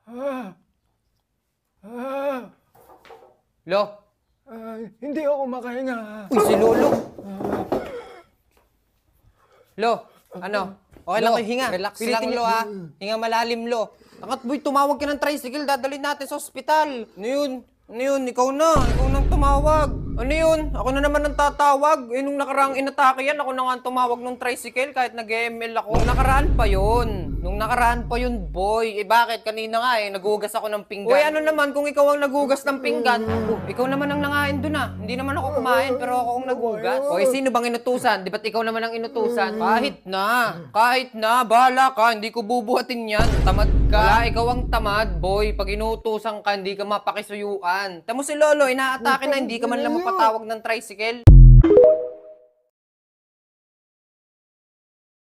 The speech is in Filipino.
Ah, ah, Lo? hindi ako makahinga. Uy, si Lolo. Lo, ano? Okay lang Lo, kayo, hinga. relax Pilitin lang, niyo- Lo, ha? Hinga malalim, Lo. Angat boy, tumawag ka ng tricycle, dadalhin natin sa ospital. Ano yun? Ano yun? Ikaw na. Ikaw nang tumawag. Ano yun? Ako na naman ang tatawag. Eh, nung nakaraang inatake yan, ako na nga ang tumawag ng tricycle kahit nag-ML ako. Nung nakaraan pa yun. Nung nakaraan pa yun, boy. Eh, bakit? Kanina nga eh, nagugas ako ng pinggan. Uy, ano naman kung ikaw ang nagugas ng pinggan? Ikaw naman ang nangain dun ah. Hindi naman ako kumain, pero ako ang nagugas. O, sino bang inutusan? Di ba't ikaw naman ang inutusan? Kahit na. Kahit na. Bahala ka. Hindi ko bubuhatin yan. Tamad ka. Wala, ikaw ang tamad, boy. Pag inutusan ka, hindi ka mapakisuyuan. Tamo si Lolo, inaatake na, hindi ka man lang mapatawag ng tricycle.